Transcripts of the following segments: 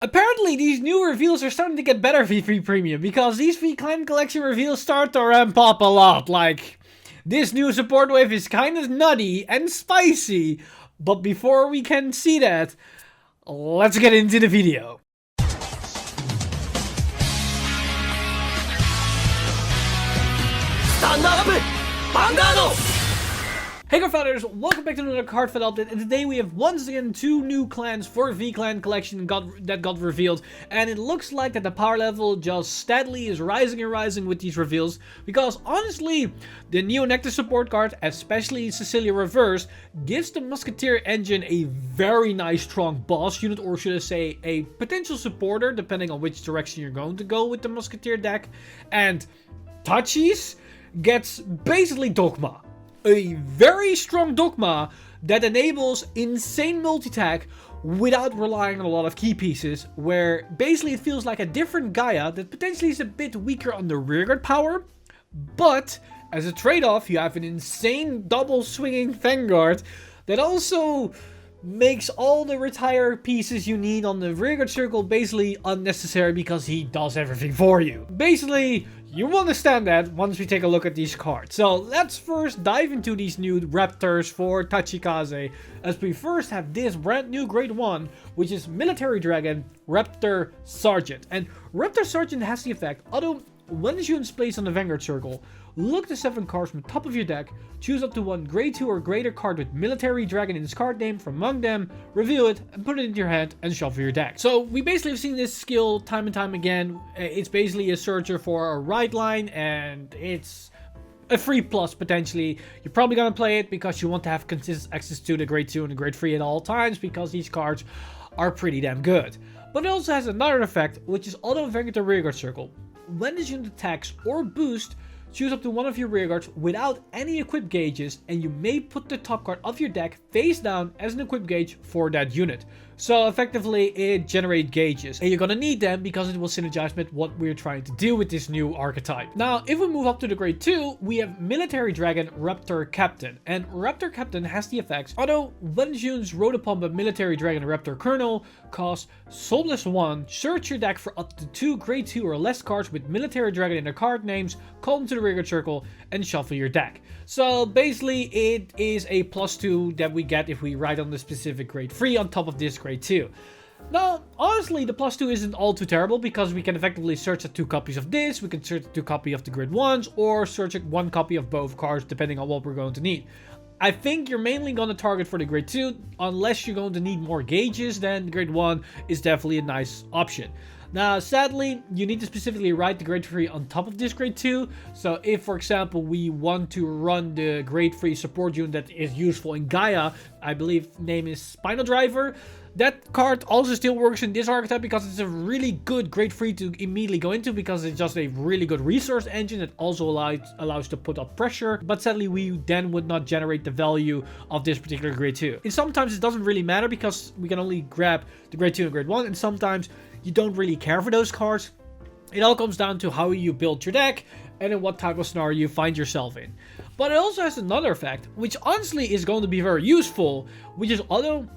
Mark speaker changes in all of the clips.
Speaker 1: Apparently, these new reveals are starting to get better V3 Premium, because these V-Clan Collection reveals start to ramp up a lot. Like, this new support wave is kind of nutty and spicy, but before we can see that, let's get into the video. Stand up! Vanguard! Hey Cardfighters, welcome back to another Cardfight update, and today we have once again two new clans for V-Clan Collection that got revealed, and it looks like that the power level just steadily is rising and rising with these reveals, because honestly, the new Nectar support card, especially Cecilia Reverse, gives the Musketeer engine a very nice strong boss unit, or should I say a potential supporter, depending on which direction you're going to go with the Musketeer deck, and Tachikaze gets basically Dogma. A very strong Dogma that enables insane multi-attack without relying on a lot of key pieces, where basically it feels like a different Gaia that potentially is a bit weaker on the rearguard power, but as a trade-off you have an insane double swinging Vanguard that also makes all the retire pieces you need on the rearguard circle basically unnecessary because he does everything for you. Basically, you understand that once we take a look at these cards. So let's first dive into these new Raptors for Tachikaze, as we first have this brand new grade 1, which is Military Dragon Raptor Sergeant. And Raptor Sergeant has the effect, although when the unit is placed on the Vanguard circle, look the 7 cards from the top of your deck, choose up to one grade 2 or greater card with Military Dragon in its card name from among them, reveal it, and put it into your hand and shuffle your deck. So we basically have seen this skill time and time again. It's basically a searcher for a right line, and it's a free plus potentially. You're probably going to play it because you want to have consistent access to the grade 2 and the grade 3 at all times, because these cards are pretty damn good. But it also has another effect, which is auto Vanguard the rearguard circle. When this unit attacks or boosts, choose up to one of your rearguards without any equip gauges, and you may put the top card of your deck face down as an equip gauge for that unit. So effectively it generates gauges, and you're gonna need them because it will synergize with what we're trying to do with this new archetype. Now if we move up to the grade 2, we have Military Dragon Raptor Captain, and Raptor Captain has the effects, although when units rode upon by Military Dragon Raptor Colonel, cost Soulless 1, search your deck for up to 2 grade 2 or less cards with Military Dragon in their card names, call them to the rearguard circle, and shuffle your deck. So basically it is a +2 that we get if we ride on the specific grade 3 on top of this grade 2. Now, honestly, the +2 isn't all too terrible, because we can effectively search at 2 copies of this, we can search 2 copies of the grade 1s, or search at 1 copy of both cards depending on what we're going to need. I think you're mainly going to target for the grade 2, unless you're going to need more gauges, then the grade 1 is definitely a nice option. Now, sadly, you need to specifically write the grade 3 on top of this grade 2. So if, for example, we want to run the grade 3 support unit that is useful in Gaia, I believe name is Spinal Driver, that card also still works in this archetype because it's a really good grade 3 to immediately go into, because it's just a really good resource engine that also allows to put up pressure. But sadly, we then would not generate the value of this particular grade 2. And sometimes it doesn't really matter because we can only grab the grade 2 and grade 1, and sometimes you don't really care for those cards. It all comes down to how you build your deck and in what type of scenario you find yourself in. But it also has another effect, which honestly is going to be very useful, which is although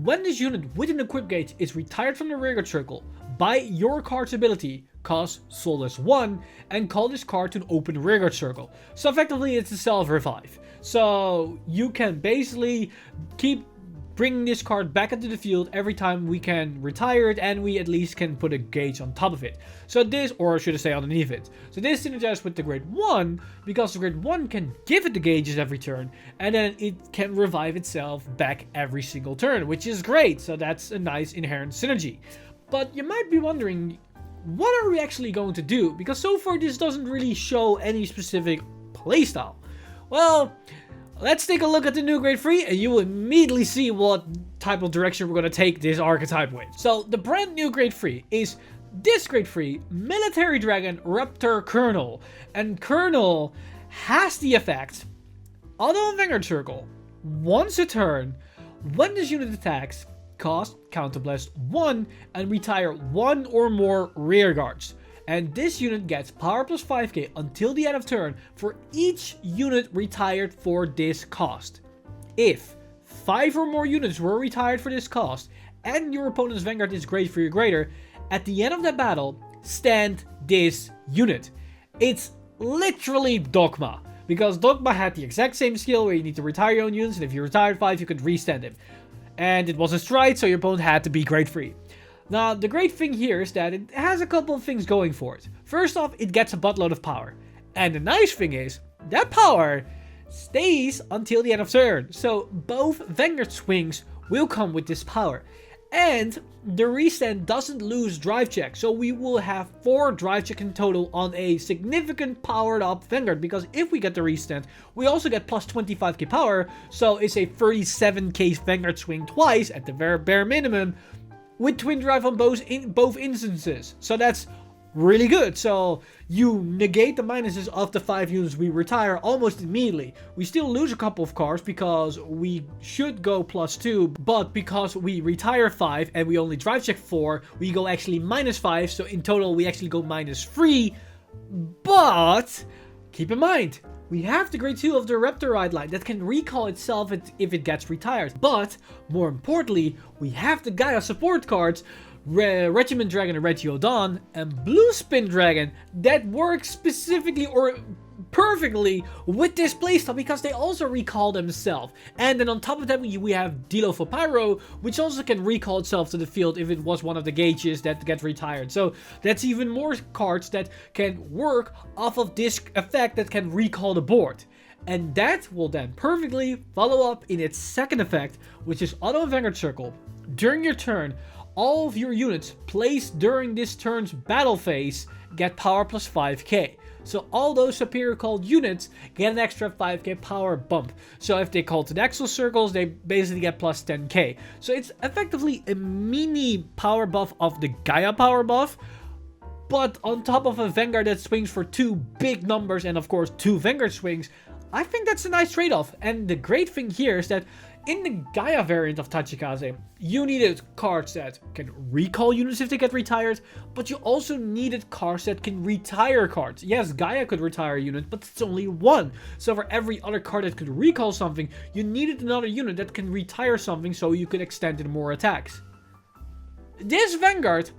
Speaker 1: when this unit with an equip gauge is retired from the rearguard circle by your card's ability, cost Soulless 1 and call this card to an open rearguard circle. So effectively it's a self-revive. So you can basically keep bringing this card back into the field every time we can retire it, and we at least can put a gauge on top of it. So this, or should I say underneath it. So this synergizes with the grade 1, because the grade 1 can give it the gauges every turn, and then it can revive itself back every single turn, which is great. So that's a nice inherent synergy. But you might be wondering, what are we actually going to do? Because so far this doesn't really show any specific playstyle. Well, let's take a look at the new grade 3 and you will immediately see what type of direction we're going to take this archetype with. So the brand new grade 3 is this grade 3 Military Dragon Raptor Colonel. And Colonel has the effect, auto on Vanguard circle, once a turn, when this unit attacks, cost Counterblast 1 and retire 1 or more rear guards. And this unit gets power plus 5k until the end of turn for each unit retired for this cost. If 5 or more units were retired for this cost and your opponent's Vanguard is great for your greater, at the end of that battle, stand this unit. It's literally Dogma. Because Dogma had the exact same skill where you need to retire your own units, and if you retired 5, you could restand him. And it was a stride, so your opponent had to be grade free. Now, the great thing here is that it has a couple of things going for it. First off, it gets a buttload of power. And the nice thing is, that power stays until the end of turn. So both Vanguard swings will come with this power. And the restand doesn't lose drive check. So we will have 4 drive check in total on a significant powered up Vanguard. Because if we get the restand, we also get plus 25k power. So it's a 37k Vanguard swing twice at the very bare minimum. With twin drive on both instances. So that's really good. So you negate the minuses of the 5 units we retire almost immediately. We still lose a couple of cards because we should go +2, but because we retire 5 and we only drive check 4, we go actually -5. So in total we actually go -3. But keep in mind, we have the grade 2 of the Raptor Ride line that can recall itself if it gets retired. But more importantly, we have the Gaia support cards, Regiment Dragon and Regio Dawn, and Blue Spin Dragon that work specifically or perfectly with this playstyle because they also recall themselves. And then on top of that we have Dilo for Pyro, which also can recall itself to the field if it was one of the gauges that gets retired. So that's even more cards that can work off of this effect that can recall the board. And that will then perfectly follow up in its second effect, which is Auto Vanguard Circle. During your turn, all of your units placed during this turn's battle phase get power plus 5k. So all those superior called units get an extra 5k power bump. So if they call to the Axel circles, they basically get plus 10k. So it's effectively a mini power buff of the Gaia power buff, but on top of a Vanguard that swings for 2 big numbers and of course 2 Vanguard swings. I think that's a nice trade-off. And the great thing here is that in the Gaia variant of Tachikaze, you needed cards that can recall units if they get retired, but you also needed cards that can retire cards. Yes, Gaia could retire a unit, but it's only one. So for every other card that could recall something, you needed another unit that can retire something so you could extend it more attacks. This Vanguard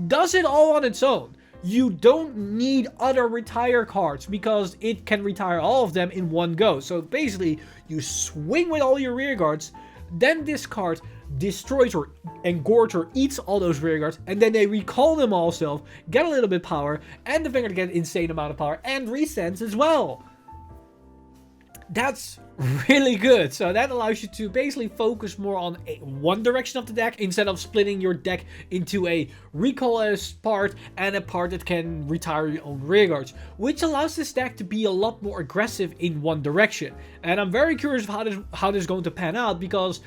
Speaker 1: does it all on its own. You don't need other retire cards because it can retire all of them in one go. So basically, you swing with all your rear guards, then this card destroys or engorges or eats all those rear guards, and then they recall them also, get a little bit power, and the Vanguard get an insane amount of power, and resends as well. That's really good. So that allows you to basically focus more on one direction of the deck instead of splitting your deck into a recall part and a part that can retire your own rearguards, which allows this deck to be a lot more aggressive in one direction. And I'm very curious of how this is going to pan out because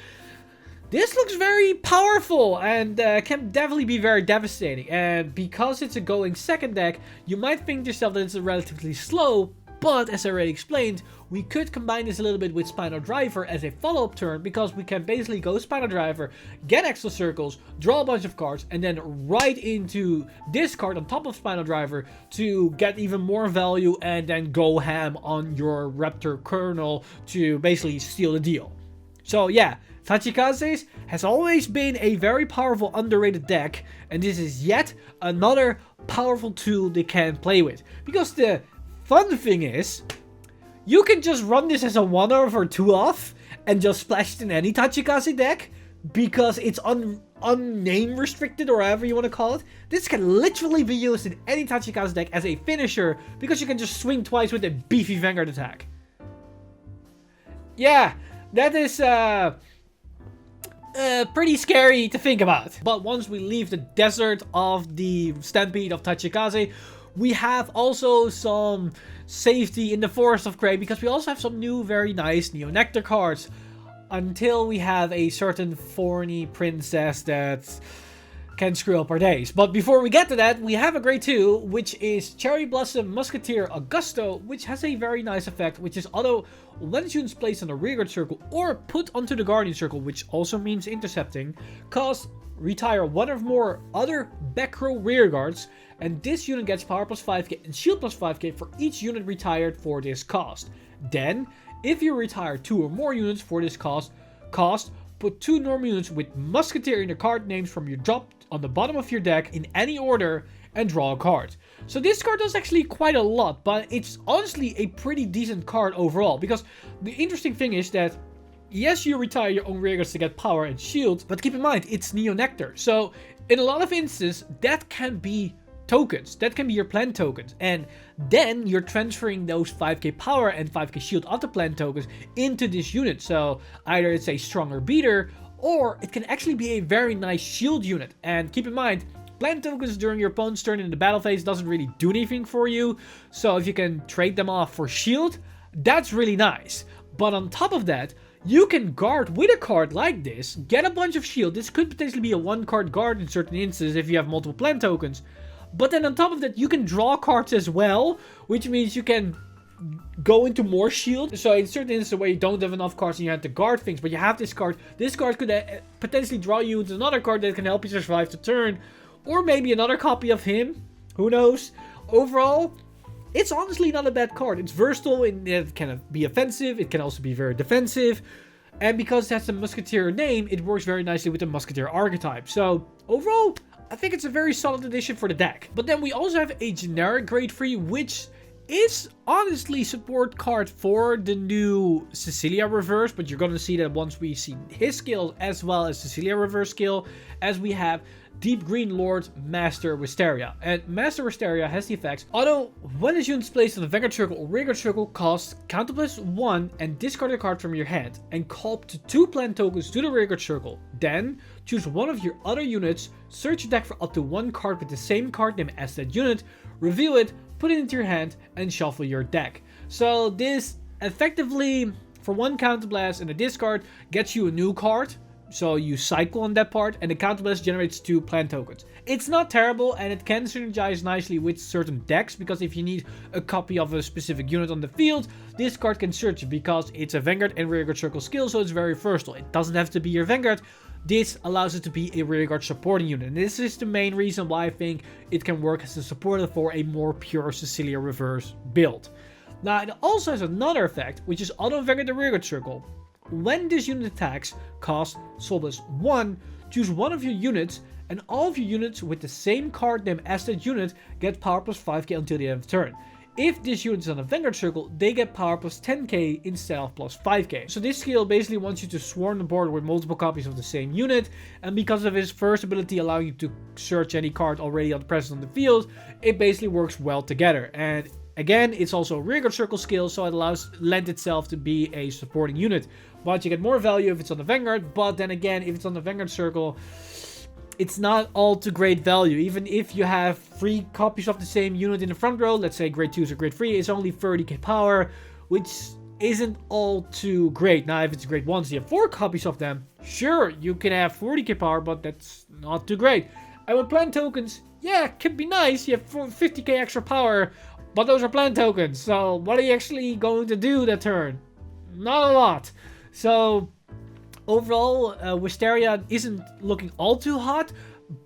Speaker 1: this looks very powerful and can definitely be very devastating. And because it's a going second deck, you might think to yourself that it's relatively slow. But as I already explained, we could combine this a little bit with Spinal Driver as a follow-up turn because we can basically go Spinal Driver, get extra circles, draw a bunch of cards, and then right into this card on top of Spinal Driver to get even more value and then go ham on your Raptor Kernel to basically seal the deal. So yeah, Tachikaze has always been a very powerful underrated deck, and this is yet another powerful tool they can play with. Because the fun thing is, you can just run this as a 1-off or 2-off and just splash it in any Tachikaze deck because it's unname restricted or however you want to call it. This can literally be used in any Tachikaze deck as a finisher because you can just swing twice with a beefy Vanguard attack. Yeah, that is pretty scary to think about. But once we leave the desert of the Stampede of Tachikaze, we have also some safety in the Forest of Grey because we also have some new very nice Neo Nectar cards until we have a certain thorny princess that can screw up our days. But before we get to that, we have a grade 2, which is Cherry Blossom Musketeer Augusto, which has a very nice effect, which is auto when units placed on the rearguard circle or put onto the guardian circle, which also means intercepting, cost retire one or more other back row rearguards, and this unit gets power plus 5k and shield plus 5k for each unit retired for this cost. Then, if you retire 2 or more units for this cost, put 2 normal units with Musketeer in the card names from your drop on the bottom of your deck in any order and draw a card. So this card does actually quite a lot, but it's honestly a pretty decent card overall, because the interesting thing is that yes, you retire your own rearguards to get power and shield, but keep in mind, it's Nectar. So in a lot of instances, that can be tokens. That can be your plant tokens. And then you're transferring those 5k power and 5k shield of the plant tokens into this unit. So either it's a stronger beater, or it can actually be a very nice shield unit. And keep in mind, plant tokens during your opponent's turn in the battle phase doesn't really do anything for you. So if you can trade them off for shield, that's really nice. But on top of that, you can guard with a card like this, get a bunch of shield. This could potentially be a 1-card guard in certain instances if you have multiple plant tokens. But then on top of that, you can draw cards as well, which means you can go into more shield. So in certain instances where you don't have enough cards and you have to guard things, but you have this card could potentially draw you into another card that can help you survive the turn. Or maybe another copy of him. Who knows? Overall, it's honestly not a bad card. It's versatile and it can be offensive. It can also be very defensive. And because that's a Musketeer name, it works very nicely with the Musketeer archetype. So overall, I think it's a very solid addition for the deck. But then we also have a generic grade 3, which is honestly support card for the new Cecilia Reverse. But you're going to see that once we see his skills as well as Cecilia Reverse skill, as we have Deep Green Lord Master Wisteria. And Master Wisteria has the effects: auto, when this unit is placed on the Vanguard circle or rearguard circle, cost counter +1 and discard a card from your hand and call up to 2 plant tokens to the rearguard circle. Then choose one of your other units, search your deck for up to 1 card with the same card name as that unit, reveal it, put it into your hand, and shuffle your deck. So this effectively, for 1 counterblast and a discard, gets you a new card. So you cycle on that part, and the counterblast generates 2 plant tokens. It's not terrible, and it can synergize nicely with certain decks, because if you need a copy of a specific unit on the field, this card can search it, because it's a Vanguard and rearguard circle skill, so it's very versatile. It doesn't have to be your Vanguard. This allows it to be a rearguard supporting unit, and this is the main reason why I think it can work as a supporter for a more pure Cecilia Reverse build. Now, it also has another effect, which is auto Vanguard the rearguard circle. When this unit attacks, cost +1, choose one of your units, and all of your units with the same card name as that unit get power +5k until the end of the turn. If this unit is on a Vanguard circle, they get power +10k instead of +5k. So this skill basically wants you to swarm the board with multiple copies of the same unit, and because of his first ability allowing you to search any card already present on the field, it basically works well together. And again, it's also a rearguard circle skill, so it lends itself to be a supporting unit. But you get more value if it's on the Vanguard, but then again, if it's on the Vanguard circle, it's not all too great value. Even if you have 3 copies of the same unit in the front row, let's say grade 2s or grade 3, it's only 30k power, which isn't all too great. Now, if it's grade 1s, you have 4 copies of them, sure, you can have 40k power, but that's not too great. And with plant tokens, yeah, it could be nice, you have 50k extra power, but those are plant tokens, so what are you actually going to do that turn? Not a lot. So overall, Wisteria isn't looking all too hot,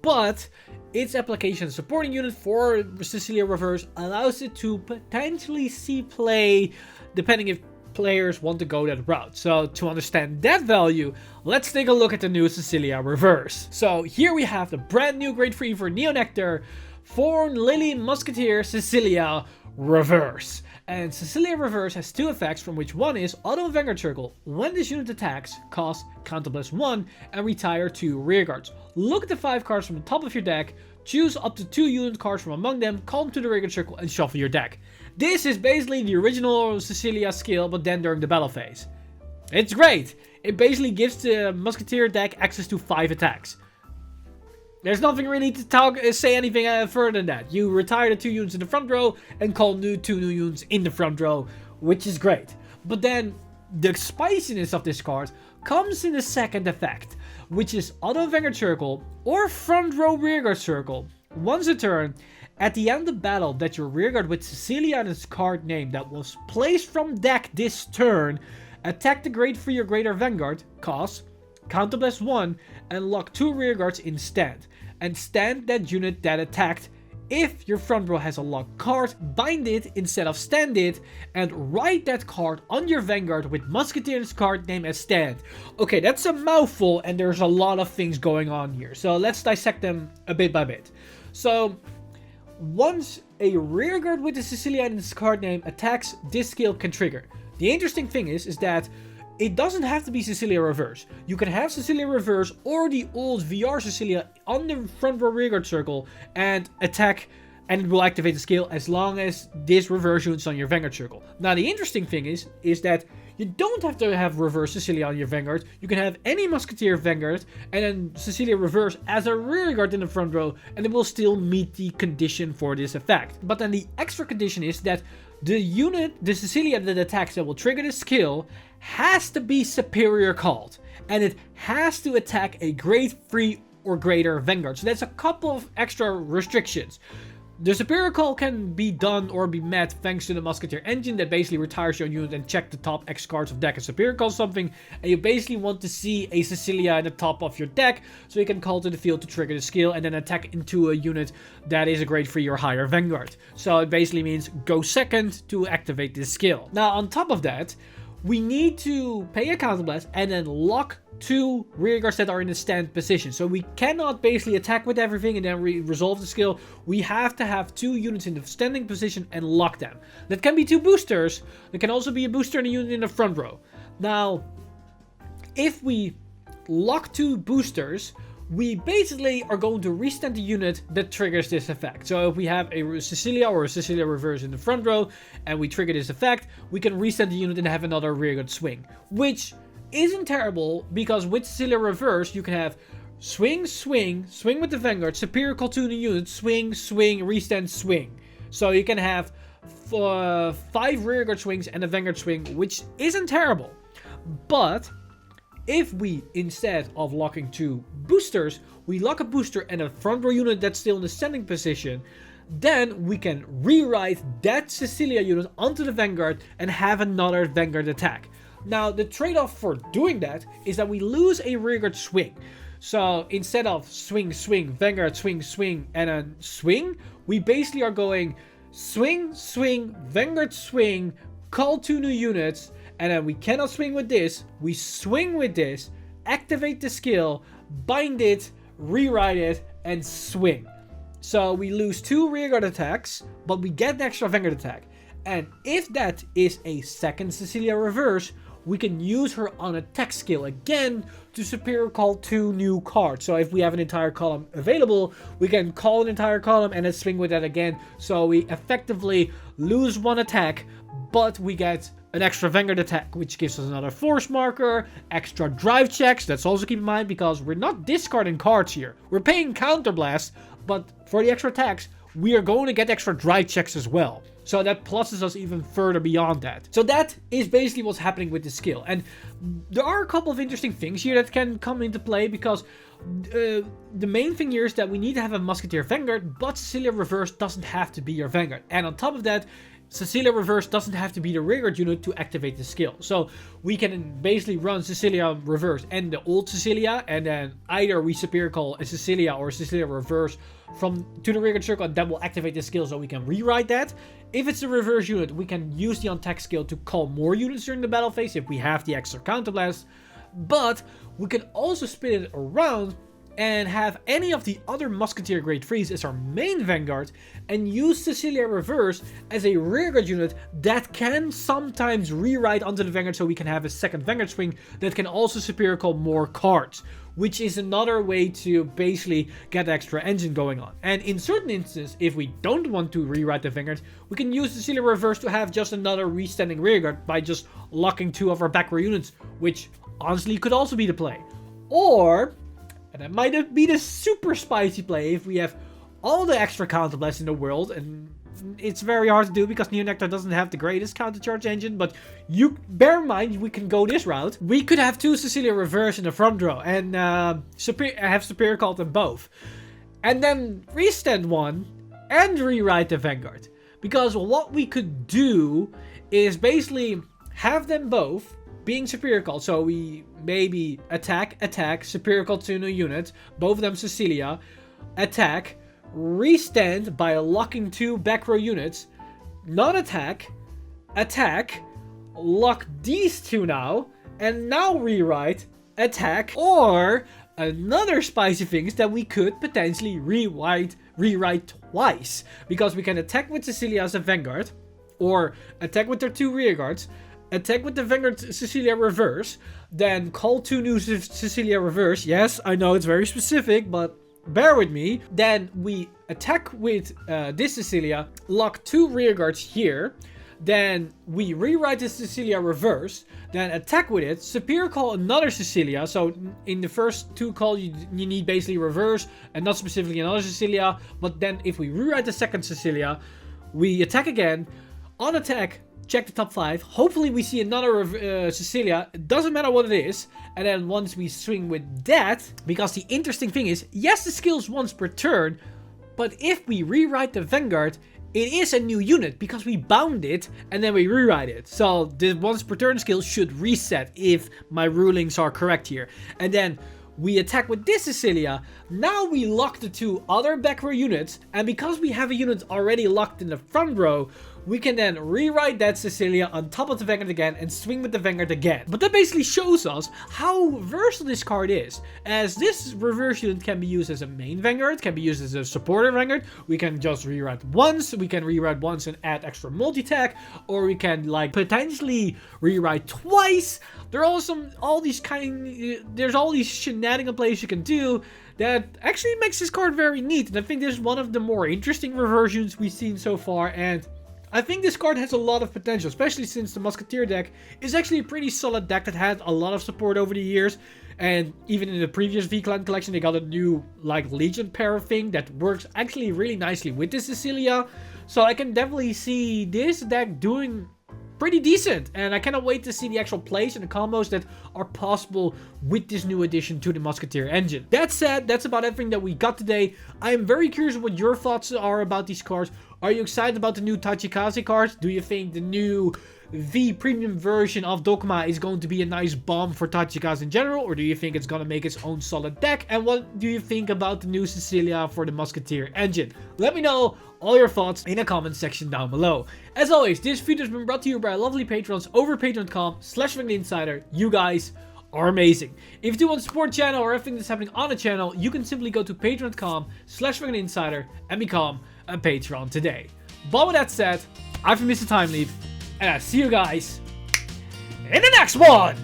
Speaker 1: but its application supporting unit for Cecilia Reverse allows it to potentially see play, depending if players want to go that route. So to understand that value, let's take a look at the new Cecilia Reverse. So here we have the brand new grade 3 for Nectar, Thorn Lily Musketeer Cecilia Reverse. And Cecilia Reverse has 2 effects, from which one is auto Vanguard circle. When this unit attacks, cost counter +1 and retire 2 rearguards. Look at the 5 cards from the top of your deck, choose up to 2 unit cards from among them, call them to the rearguard circle, and shuffle your deck. This is basically the original Cecilia skill, but then during the battle phase. It's great. It basically gives the Musketeer deck access to 5 attacks. There's nothing really to say anything further than that. You retire the 2 units in the front row and call 2 new units in the front row, which is great. But then the spiciness of this card comes in the second effect, which is auto Vanguard circle or front row rearguard circle. Once a turn, at the end of battle that your rearguard with Cecilia and its card name that was placed from deck this turn, attack the grade 3 or greater Vanguard, cost counter +1, and lock 2 rearguards in stand. And stand that unit that attacked if your front row has a locked card, bind it instead of stand it, and write that card on your Vanguard with Musketeers card name as stand. Okay, that's a mouthful, and there's a lot of things going on here. So let's dissect them a bit by bit. So, once a rearguard with the Cecilia and its card name attacks, this skill can trigger. The interesting thing is that it doesn't have to be Cecilia Reverse. You can have Cecilia Reverse or the old VR Cecilia on the front row rearguard circle and attack, and it will activate the skill as long as this reverse unit's on your Vanguard circle. Now the interesting thing is that you don't have to have Reverse Cecilia on your Vanguard. You can have any Musketeer Vanguard and then Cecilia Reverse as a rearguard in the front row, and it will still meet the condition for this effect. But then the extra condition is that the unit, the Cecilia that attacks that will trigger the skill, has to be superior called, and it has to attack a grade 3 or greater Vanguard. So that's a couple of extra restrictions. The superior call can be done or be met thanks to the Musketeer engine that basically retires your unit and check the top X cards of deck and superior call something, and you basically want to see a Cecilia at the top of your deck so you can call to the field to trigger the skill and then attack into a unit that is a grade 3 or higher Vanguard. So it basically means go second to activate this skill. Now on top of that, we need to pay a counterblast and then lock 2 rearguards that are in a stand position. So we cannot basically attack with everything and then resolve the skill. We have to have 2 units in the standing position and lock them. That can be 2 boosters. There can also be a booster and a unit in the front row. Now, if we lock 2 boosters, we basically are going to restand the unit that triggers this effect. So if we have a Cecilia or a Cecilia Reverse in the front row and we trigger this effect, we can restand the unit and have another rearguard swing, which isn't terrible because with Cecilia Reverse you can have swing, swing, swing with the Vanguard, superior call to the unit, swing, swing, restand, swing. So you can have 5 rearguard swings and a Vanguard swing, which isn't terrible. But if we, instead of locking 2 boosters, we lock a booster and a front row unit that's still in the standing position, then we can rewrite that Cecilia unit onto the Vanguard and have another Vanguard attack. Now, the trade-off for doing that is that we lose a rearguard swing. So, instead of swing, swing, Vanguard, swing, swing, and then swing, we basically are going swing, swing, Vanguard, swing, call 2 new units, and then we cannot swing with this, we swing with this, activate the skill, bind it, rewrite it, and swing. So we lose 2 rearguard attacks, but we get an extra Vanguard attack. And if that is a second Cecilia Reverse, we can use her on attack skill again to superior call 2 new cards. So if we have an entire column available, we can call an entire column and then swing with that again. So we effectively lose 1 attack, but we get an extra Vanguard attack, which gives us another force marker, extra drive checks. That's also keep in mind because we're not discarding cards here. We're paying counterblast, but for the extra attacks, we are going to get extra drive checks as well. So that pluses us even further beyond that. So that is basically what's happening with the skill. And there are a couple of interesting things here that can come into play because the main thing here is that we need to have a Musketeer Vanguard, but Cecilia Reverse doesn't have to be your Vanguard. And on top of that, Cecilia Reverse doesn't have to be the rearguard unit to activate the skill. So we can basically run Cecilia Reverse and the old Cecilia, and then either we superior call a Cecilia or Cecilia Reverse to the rearguard circle, and that will activate the skill so we can rewrite that. If it's the reverse unit, we can use the on-tech skill to call more units during the battle phase if we have the extra counterblast. But we can also spin it around and have any of the other Musketeer Grade 3s as our main Vanguard and use Cecilia Reverse as a rearguard unit that can sometimes rewrite onto the Vanguard so we can have a second Vanguard swing that can also superior call more cards, which is another way to basically get extra engine going on. And in certain instances, if we don't want to rewrite the Vanguard, we can use Cecilia Reverse to have just another restanding rearguard by just locking 2 of our back row units, which honestly could also be the play. Or, and that might be the super spicy play if we have all the extra counterblasts in the world, and it's very hard to do because Nectar doesn't have the greatest countercharge engine, but you bear in mind we can go this route. We could have 2 Cecilia Reverse in the front row and have superior call them both. And then restand 1 and rewrite the Vanguard. Because what we could do is basically have them both being superior called. So we maybe attack, superior call 2 new units, both of them Cecilia, attack, restand by locking 2 back row units, non-attack, attack, lock these 2 now, and now rewrite, attack, or another spicy thing is that we could potentially rewrite twice, because we can attack with Cecilia as a Vanguard, or attack with their 2 rearguards, attack with the Vanguard Cecilia Reverse, then call 2 new Cecilia Reverse. Yes, I know it's very specific, but bear with me. Then we attack with this Cecilia, lock 2 rearguards here. Then we rewrite the Cecilia Reverse, then attack with it, superior call another Cecilia. So in the first 2 calls you need basically reverse and not specifically another Cecilia. But then if we rewrite the second Cecilia, we attack again. On attack, check the top 5. Hopefully we see another Cecilia. It doesn't matter what it is. And then once we swing with that, because the interesting thing is, yes, the skill's once per turn, but if we rewrite the Vanguard, it is a new unit because we bound it and then we rewrite it. So the once per turn skill should reset if my rulings are correct here. And then we attack with this Cecilia. Now we lock the 2 other back row units. And because we have a unit already locked in the front row, we can then rewrite that Cecilia on top of the Vanguard again and swing with the Vanguard again. But that basically shows us how versatile this card is, as this reverse unit can be used as a main Vanguard, can be used as a supporter Vanguard. We can just rewrite once, and add extra multi-attack, or we can like potentially rewrite twice. There's all these shenanigan plays you can do that actually makes this card very neat. And I think this is one of the more interesting reversions we've seen so far, and I think this card has a lot of potential, especially since the Musketeer deck is actually a pretty solid deck that had a lot of support over the years. And even in the previous V-Clan collection, they got a new like Legion pair thing that works actually really nicely with this Cecilia. So I can definitely see this deck doing pretty decent, and I cannot wait to see the actual plays and the combos that are possible with this new addition to the Musketeer engine. That said, that's about everything that we got today. I am very curious what your thoughts are about these cards. Are you excited about the new Tachikaze cards? Do you think the new V premium version of Dogma is going to be a nice bomb for Tachikaze in general, or do you think it's going to make its own solid deck? And what do you think about the new Cecilia for the Musketeer engine? Let me know all your thoughts in the comment section down below. As always, this video has been brought to you by our lovely patrons over patreon.com/VanguardInsider. You guys are amazing. If you do want to support the channel or everything that's happening on the channel, you can simply go to patreon.com/VanguardInsider and become a patron today. But with that said, I've been Mr. Time Leap, and I see you guys in the next one!